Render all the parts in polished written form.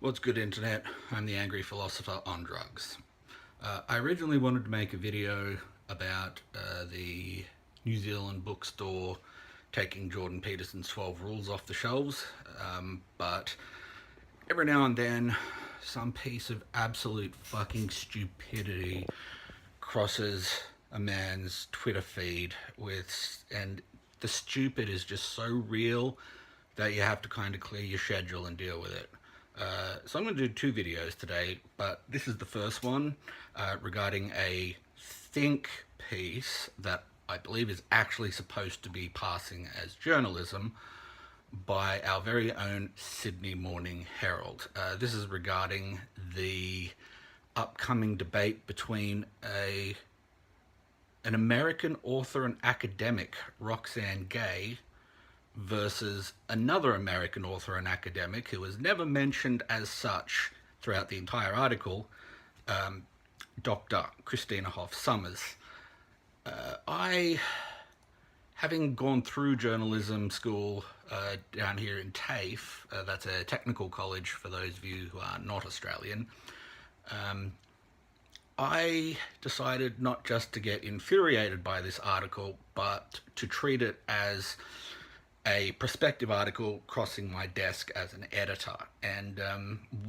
What's good, internet? I'm the angry philosopher on drugs. I originally wanted to make a video about the New Zealand bookstore taking Jordan Peterson's 12 rules off the shelves, but every now and then some piece of absolute fucking stupidity crosses a man's Twitter feed and the stupid is just so real that you have to kind of clear your schedule and deal with it. So I'm going to do two videos today, but this is the first one regarding a think piece that I believe is actually supposed to be passing as journalism by our very own Sydney Morning Herald. This is regarding the upcoming debate between an American author and academic, Roxane Gay, versus another American author and academic who was never mentioned as such throughout the entire article, Dr. Christina Hoff Sommers. I, having gone through journalism school down here in TAFE, that's a technical college for those of you who are not Australian, I decided not just to get infuriated by this article, but to treat it as a prospective article crossing my desk as an editor. And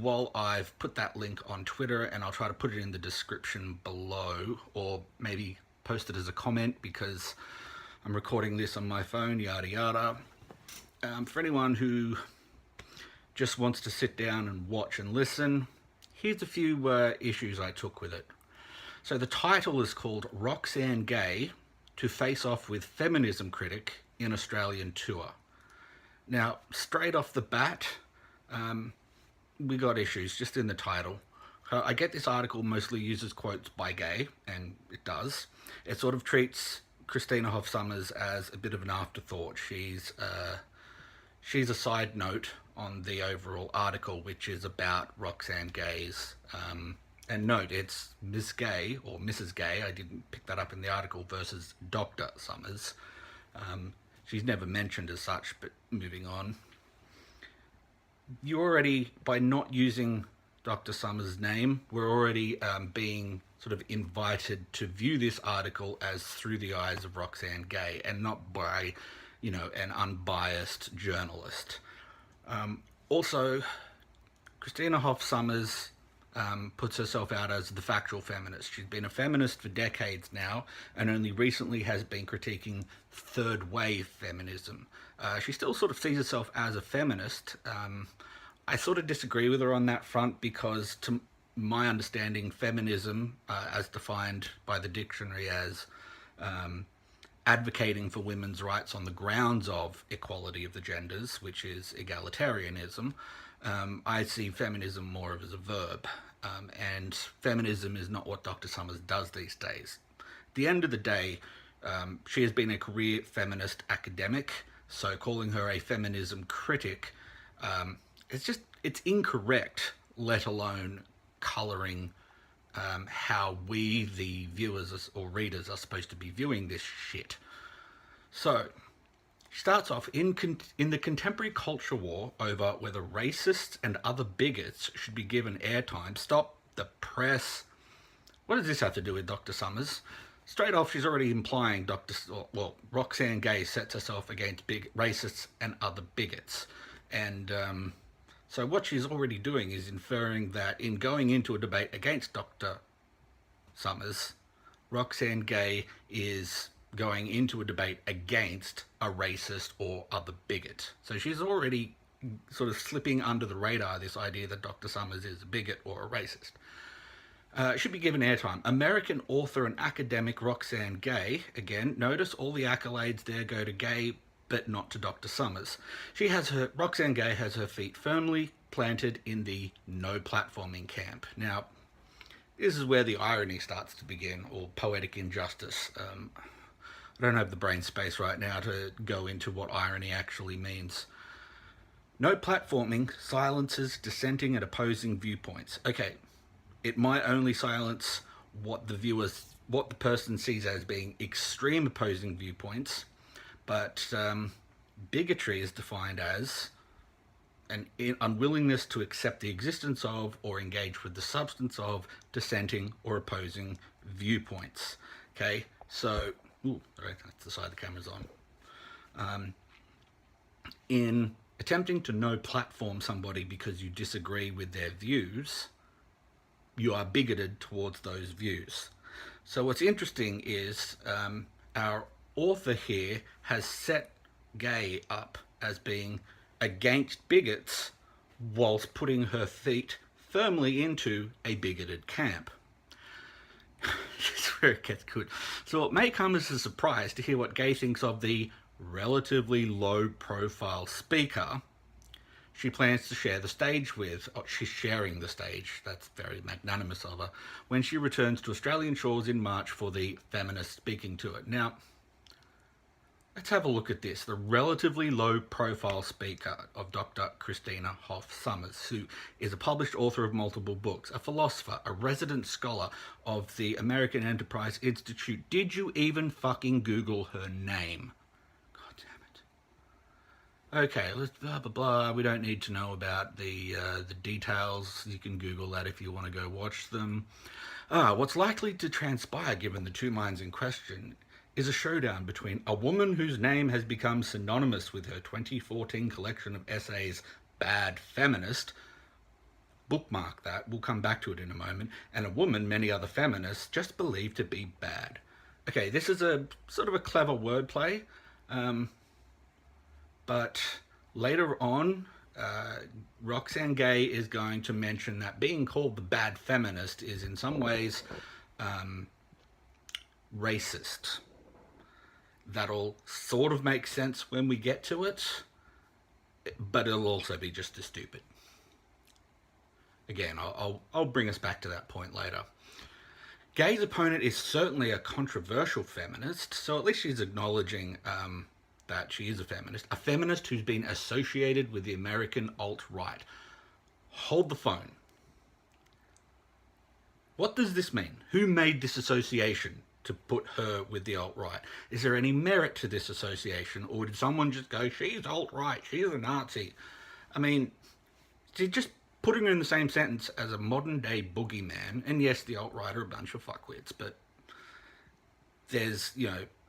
while I've put that link on Twitter, and I'll try to put it in the description below, or maybe post it as a comment because I'm recording this on my phone, yada yada. For anyone who just wants to sit down and watch and listen, here's a few issues I took with it. So the title is called Roxane Gay to Face Off with Feminism Critic in Australian Tour. Now, straight off the bat, we got issues just in the title. I get this article mostly uses quotes by Gay, and it does. It sort of treats Christina Hoff Sommers as a bit of an afterthought. She's a side note on the overall article, which is about Roxane Gay's, and note, it's Miss Gay, or Mrs. Gay, I didn't pick that up in the article, versus Dr. Sommers. She's never mentioned as such, but moving on. You already, by not using Dr. Sommers' name, we're already being sort of invited to view this article as through the eyes of Roxane Gay and not by, an unbiased journalist. Also, Christina Hoff Sommers puts herself out as the factual feminist. She's been a feminist for decades now and only recently has been critiquing third wave feminism. She still sort of sees herself as a feminist. I sort of disagree with her on that front because, to my understanding, feminism, as defined by the dictionary as advocating for women's rights on the grounds of equality of the genders, which is egalitarianism, I see feminism more as a verb. And feminism is not what Dr. Sommers does these days. At the end of the day, she has been a career feminist academic, so calling her a feminism critic, it's incorrect, let alone colouring how we, the viewers or readers, are supposed to be viewing this shit. So, she starts off, in the contemporary culture war over whether racists and other bigots should be given airtime. Stop the press. What does this have to do with Dr. Sommers? Straight off, she's already implying Roxane Gay sets herself against big racists and other bigots. And so what she's already doing is inferring that in going into a debate against Dr. Sommers, Roxane Gay is going into a debate against a racist or other bigot. So she's already sort of slipping under the radar this idea that Dr. Sommers is a bigot or a racist. Should be given airtime. American author and academic Roxane Gay, again, notice all the accolades there go to Gay, but not to Dr. Sommers. Roxane Gay has her feet firmly planted in the no platforming camp. Now, this is where the irony starts to begin, or poetic injustice. I don't have the brain space right now to go into what irony actually means. No platforming silences dissenting and opposing viewpoints. Okay, it might only silence what the person sees as being extreme opposing viewpoints, but bigotry is defined as an unwillingness to accept the existence of or engage with the substance of dissenting or opposing viewpoints. Okay, so, sorry, that's the side the camera's on. In attempting to no platform somebody because you disagree with their views, you are bigoted towards those views. So what's interesting is our author here has set Gay up as being against bigots whilst putting her feet firmly into a bigoted camp. This is where it gets good. So it may come as a surprise to hear what Gay thinks of the relatively low-profile speaker she plans to share the stage with. Oh, she's sharing the stage, that's very magnanimous of her, when she returns to Australian shores in March for the Feminist speaking tour. Now, let's have a look at this. The relatively low-profile speaker of Dr. Christina Hoff Sommers, who is a published author of multiple books, a philosopher, a resident scholar of the American Enterprise Institute. Did you even fucking Google her name? God damn it. Okay, let's blah, blah, blah. We don't need to know about the details. You can Google that if you want to go watch them. What's likely to transpire, given the two minds in question, is a showdown between a woman whose name has become synonymous with her 2014 collection of essays, Bad Feminist. Bookmark that, we'll come back to it in a moment. And a woman many other feminists just believe to be bad. Okay, this is a sort of a clever wordplay, but later on, Roxane Gay is going to mention that being called the bad feminist is in some ways racist. That'll sort of make sense when we get to it, but it'll also be just as stupid. Again, I'll bring us back to that point later. Gay's opponent is certainly a controversial feminist, so at least she's acknowledging that she is a feminist who's been associated with the American alt-right. Hold the phone. What does this mean? Who made this association to put her with the alt-right? Is there any merit to this association, or did someone just go, she's alt-right, she's a Nazi? I mean, just putting her in the same sentence as a modern-day boogeyman, and yes, the alt-right are a bunch of fuckwits, but there's,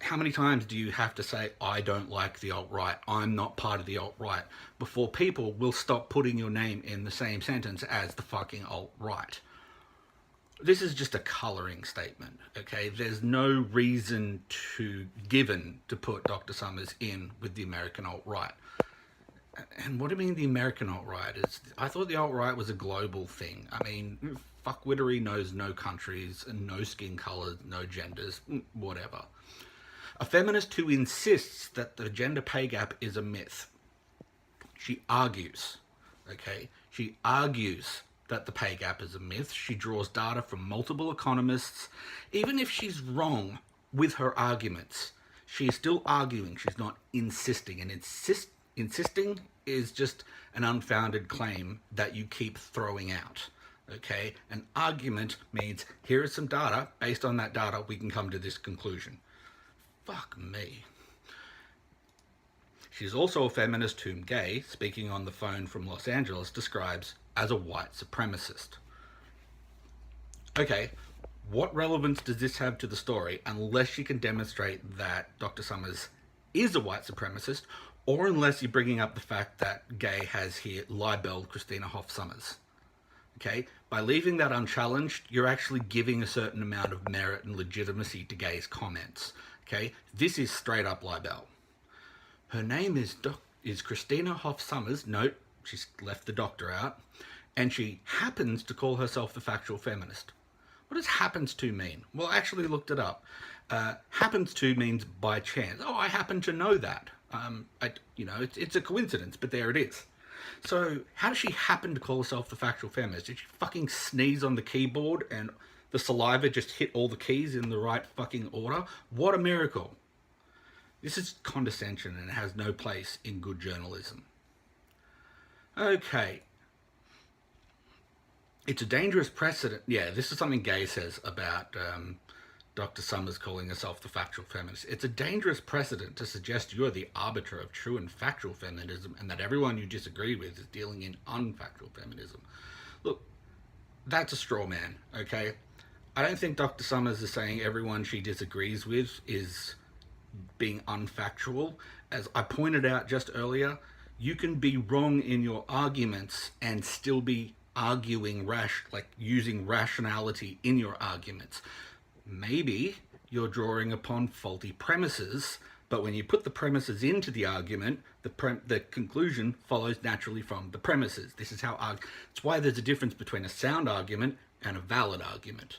how many times do you have to say, I don't like the alt-right, I'm not part of the alt-right, before people will stop putting your name in the same sentence as the fucking alt-right? This is just a colouring statement, okay? There's no reason given to put Dr. Sommers in with the American alt-right. And what do you mean the American alt-right? I thought the alt-right was a global thing. I mean, fuckwittery knows no countries, no skin colours, no genders, whatever. A feminist who insists that the gender pay gap is a myth. She argues, okay? She argues that the pay gap is a myth. She draws data from multiple economists. Even if she's wrong with her arguments, she's still arguing. She's not insisting. And insisting is just an unfounded claim that you keep throwing out. Okay? An argument means here is some data. Based on that data, we can come to this conclusion. Fuck me. She's also a feminist whom Gay, speaking on the phone from Los Angeles, describes as a white supremacist. Okay, what relevance does this have to the story unless she can demonstrate that Dr. Sommers is a white supremacist, or unless you're bringing up the fact that Gay has here libelled Christina Hoff Sommers? Okay, by leaving that unchallenged, you're actually giving a certain amount of merit and legitimacy to Gay's comments. Okay, this is straight up libel. Her name is Christina Hoff Sommers. Note, she's left the doctor out. And she happens to call herself the Factual Feminist. What does happens to mean? Well, I actually looked it up. Happens to means by chance. Oh, I happen to know that. It's a coincidence, but there it is. So how does she happen to call herself the Factual Feminist? Did she fucking sneeze on the keyboard and the saliva just hit all the keys in the right fucking order? What a miracle. This is condescension and it has no place in good journalism. Okay. It's a dangerous precedent. Yeah, this is something Gay says about Dr. Summers calling herself the factual feminist. It's a dangerous precedent to suggest you're the arbiter of true and factual feminism and that everyone you disagree with is dealing in unfactual feminism. Look, that's a straw man, okay? I don't think Dr. Summers is saying everyone she disagrees with is being unfactual. As I pointed out just earlier, you can be wrong in your arguments and still be arguing using rationality in your arguments. Maybe you're drawing upon faulty premises, but when you put the premises into the argument, the conclusion follows naturally from the premises. This is how it's why there's a difference between a sound argument and a valid argument.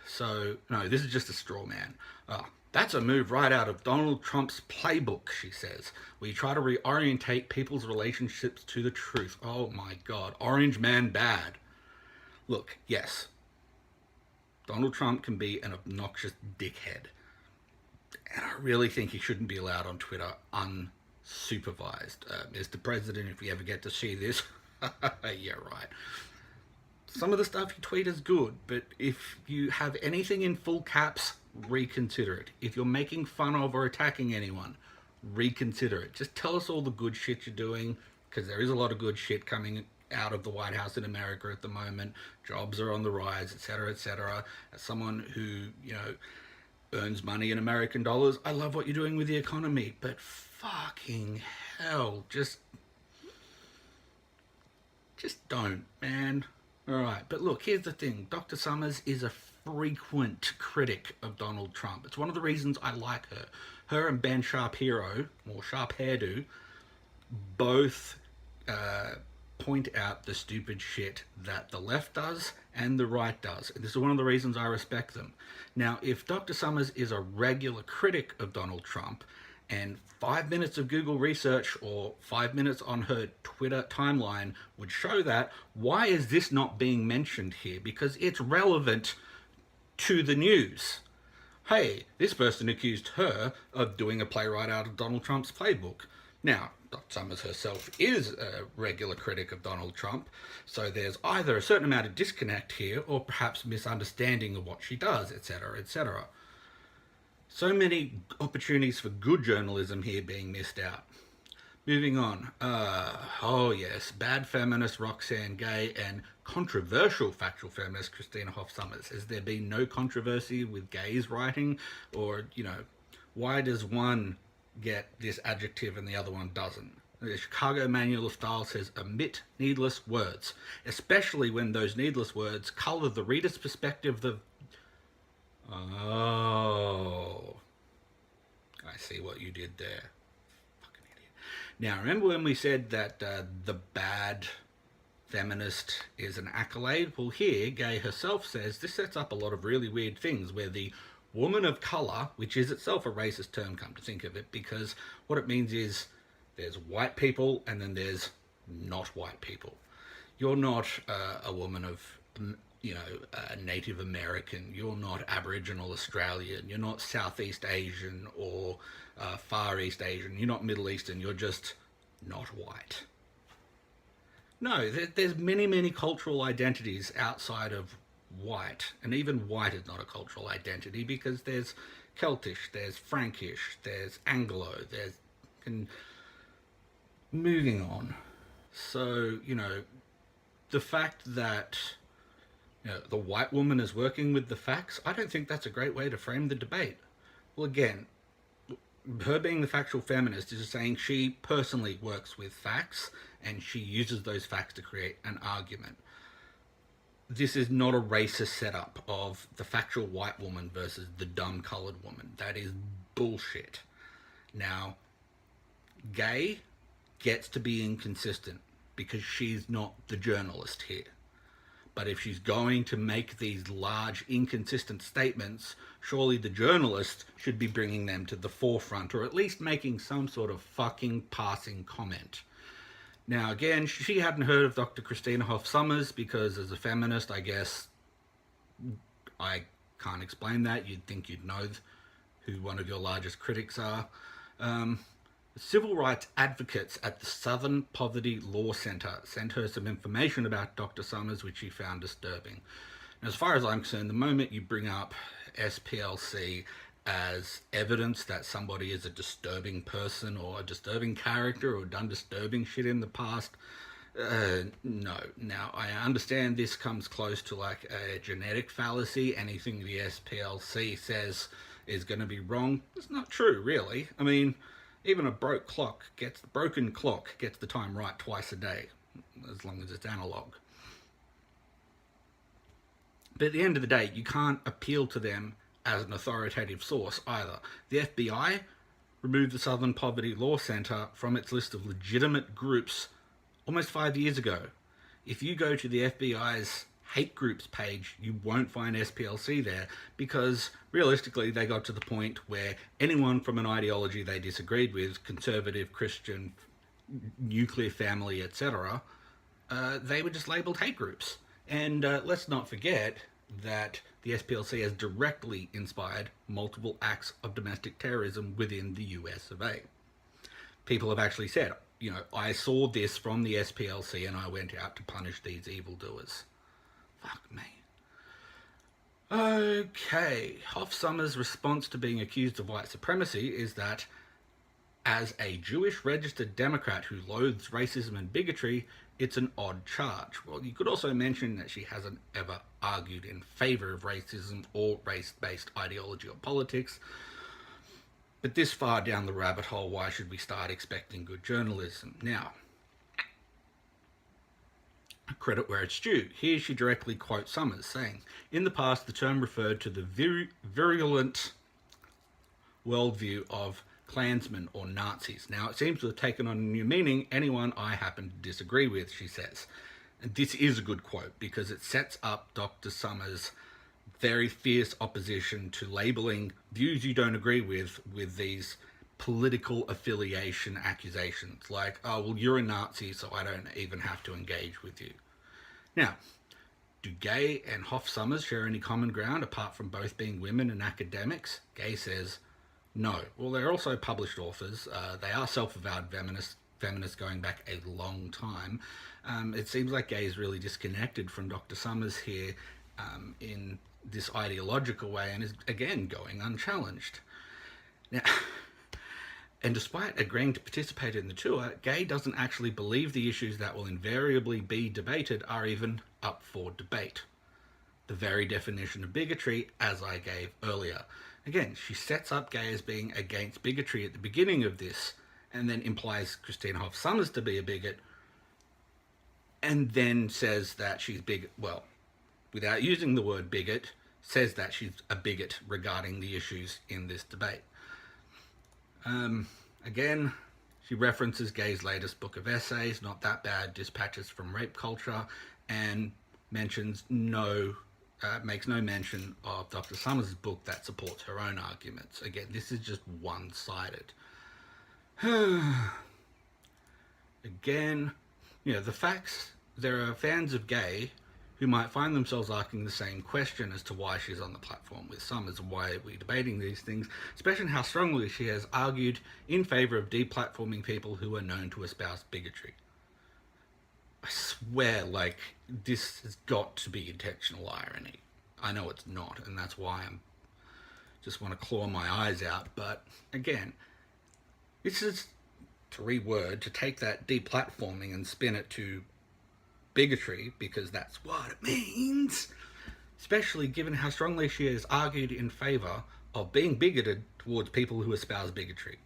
So, no, this is just a straw man. That's a move right out of Donald Trump's playbook, she says, where you try to reorientate people's relationships to the truth. Oh my God, orange man bad. Look, yes, Donald Trump can be an obnoxious dickhead. And I really think he shouldn't be allowed on Twitter unsupervised. Mr. President, if we ever get to see this, yeah, right. Some of the stuff you tweet is good, but if you have anything in full caps, reconsider it. If you're making fun of or attacking anyone, reconsider it. Just tell us all the good shit you're doing, because there is a lot of good shit coming out of the White House in America at the moment. Jobs are on the rise, etc., etc. As someone who, earns money in American dollars, I love what you're doing with the economy, but fucking hell, just don't, man. Alright, but look, here's the thing. Dr. Summers is a frequent critic of Donald Trump. It's one of the reasons I like her. Her and Ben Shapiro, or Sharp Hairdo, both point out the stupid shit that the left does and the right does. This is one of the reasons I respect them. Now, if Dr. Summers is a regular critic of Donald Trump, and 5 minutes of Google research or 5 minutes on her Twitter timeline would show that, why is this not being mentioned here? Because it's relevant to the news. Hey, this person accused her of doing a playwright out of Donald Trump's playbook. Now, Dr. Summers herself is a regular critic of Donald Trump, so there's either a certain amount of disconnect here or perhaps misunderstanding of what she does, etc., etc. So many opportunities for good journalism here being missed out. Moving on. Oh yes, bad feminist Roxane Gay and controversial factual feminist Christina Hoff Sommers. Has there been no controversy with Gay's writing? Or, why does one get this adjective and the other one doesn't? The Chicago Manual of Style says, omit needless words, especially when those needless words colour the reader's perspective of... Oh, I see what you did there. Fucking idiot. Now, remember when we said that the bad feminist is an accolade? Well, here, Gay herself says this sets up a lot of really weird things where the woman of colour, which is itself a racist term, come to think of it, because what it means is there's white people and then there's not white people. You're not a woman of... Native American, you're not Aboriginal Australian, you're not Southeast Asian or Far East Asian, you're not Middle Eastern, you're just not white. No, there's many, many cultural identities outside of white, and even white is not a cultural identity because there's Celtish, there's Frankish, there's Anglo, there's... And moving on. So, the fact that the white woman is working with the facts, I don't think that's a great way to frame the debate. Well, again, her being the factual feminist is just saying she personally works with facts and she uses those facts to create an argument. This is not a racist setup of the factual white woman versus the dumb coloured woman. That is bullshit. Now, Gay gets to be inconsistent because she's not the journalist here. But if she's going to make these large, inconsistent statements, surely the journalist should be bringing them to the forefront, or at least making some sort of fucking passing comment. Now, again, she hadn't heard of Dr. Christina Hoff Sommers because, as a feminist, I guess I can't explain that. You'd think you'd know who one of your largest critics are. Civil rights advocates at the Southern Poverty Law Center sent her some information about Dr. Sommers, which she found disturbing. And as far as I'm concerned, the moment you bring up SPLC as evidence that somebody is a disturbing person or a disturbing character or done disturbing shit in the past, no. Now, I understand this comes close to like a genetic fallacy. Anything the SPLC says is going to be wrong. It's not true, really. I mean, even a broken clock gets the time right twice a day, as long as it's analog. But at the end of the day, you can't appeal to them as an authoritative source either. The FBI removed the Southern Poverty Law Center from its list of legitimate groups almost 5 years ago. If you go to the FBI's hate groups page, you won't find SPLC there, because realistically they got to the point where anyone from an ideology they disagreed with, conservative, Christian, nuclear family, etc., they were just labeled hate groups. And let's not forget that the SPLC has directly inspired multiple acts of domestic terrorism within the US of A. People have actually said, I saw this from the SPLC and I went out to punish these evildoers. Fuck me. Okay, Hoff Summers' response to being accused of white supremacy is that, as a Jewish registered Democrat who loathes racism and bigotry, it's an odd charge. Well, you could also mention that she hasn't ever argued in favor of racism or race-based ideology or politics. But this far down the rabbit hole, why should we start expecting good journalism? Now, credit where it's due. Here she directly quotes Summers, saying, "In the past, the term referred to the virulent worldview of Klansmen or Nazis. Now, it seems to have taken on a new meaning, anyone I happen to disagree with," she says. And this is a good quote, because it sets up Dr. Summers' very fierce opposition to labeling views you don't agree with these political affiliation accusations, like, oh, well, you're a Nazi, so I don't even have to engage with you. Now, do Gay and Hoff Summers share any common ground apart from both being women and academics? Gay says no. Well, they're also published authors. They are self-avowed feminists going back a long time. It seems like Gay is really disconnected from Dr. Summers here in this ideological way, and is again going unchallenged. Now, and despite agreeing to participate in the tour, Gay doesn't actually believe the issues that will invariably be debated are even up for debate. The very definition of bigotry, as I gave earlier. Again, she sets up Gay as being against bigotry at the beginning of this, and then implies Christine Hoff Summers to be a bigot, and then says that she's well, without using the word bigot, says that she's a bigot regarding the issues in this debate. Again, she references Gay's latest book of essays, Not That Bad, Dispatches from Rape Culture, and mentions makes no mention of Dr. Summers' book that supports her own arguments. Again, this is just one-sided. Again, the facts, there are fans of Gay who might find themselves asking the same question as to why she's on the platform with Summers and why are we debating these things, especially how strongly she has argued in favour of deplatforming people who are known to espouse bigotry. I swear, this has got to be intentional irony. I know it's not, and that's why I just want to claw my eyes out, but again, this is, to reword, to take that deplatforming and spin it to bigotry, because that's what it means, especially given how strongly she has argued in favour of being bigoted towards people who espouse bigotry.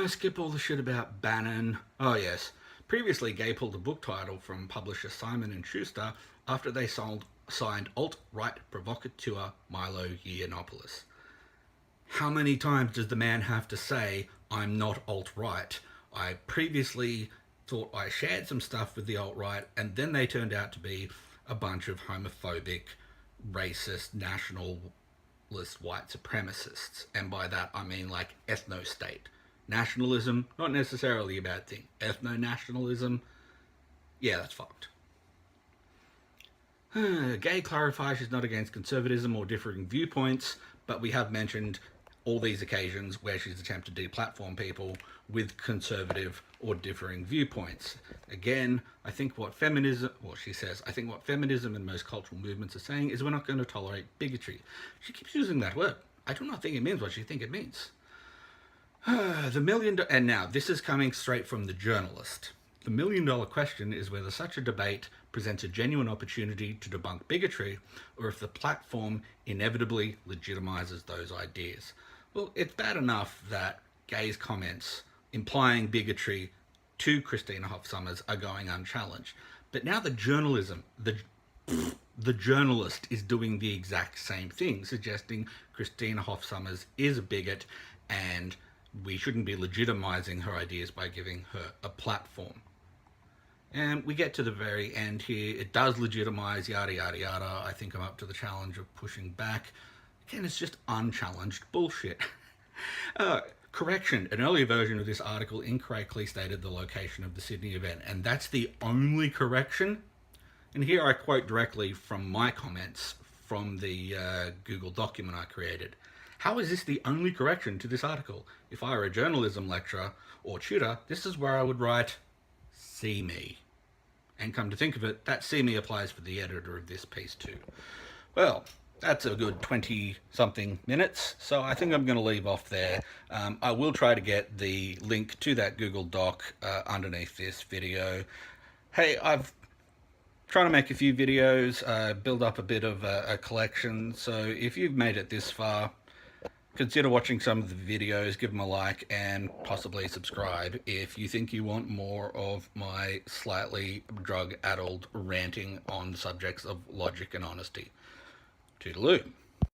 Skip all the shit about Bannon. Oh yes, previously Gay pulled a book title from publisher Simon & Schuster after they signed alt-right provocateur Milo Yiannopoulos. How many times does the man have to say, I'm not alt-right? I previously thought I shared some stuff with the alt-right, and then they turned out to be a bunch of homophobic, racist, nationalist white supremacists. And by that I mean ethno-state. Nationalism, not necessarily a bad thing. Ethno-nationalism, yeah, that's fucked. Gay clarifies she's not against conservatism or differing viewpoints, but we have mentioned all these occasions where she's attempted to deplatform people with conservative or differing viewpoints. Again, I think what feminism, well, she says, I think what feminism and most cultural movements are saying is we're not going to tolerate bigotry. She keeps using that word. I do not think it means what she thinks it means. And now this is coming straight from the journalist. The $1,000,000 question is whether such a debate presents a genuine opportunity to debunk bigotry, or if the platform inevitably legitimizes those ideas. Well, it's bad enough that Gay's comments implying bigotry to Christina Hoff Sommers are going unchallenged, but now the journalist is doing the exact same thing, suggesting Christina Hoff Sommers is a bigot and we shouldn't be legitimizing her ideas by giving her a platform. And we get to the very end here. It does legitimize yada yada yada. I think I'm up to the challenge of pushing back. Again, it's just unchallenged bullshit. Correction, an earlier version of this article incorrectly stated the location of the Sydney event, and that's the only correction. And here I quote directly from my comments from the Google document I created. How is this the only correction to this article? If I were a journalism lecturer or tutor, this is where I would write, see me. And come to think of it, that see me applies for the editor of this piece too. Well, that's a good 20-something minutes, so I think I'm going to leave off there. I will try to get the link to that Google Doc underneath this video. Hey, I've trying to make a few videos, build up a bit of a collection, so if you've made it this far, consider watching some of the videos, give them a like, and possibly subscribe if you think you want more of my slightly drug-addled ranting on subjects of logic and honesty. Toodaloo.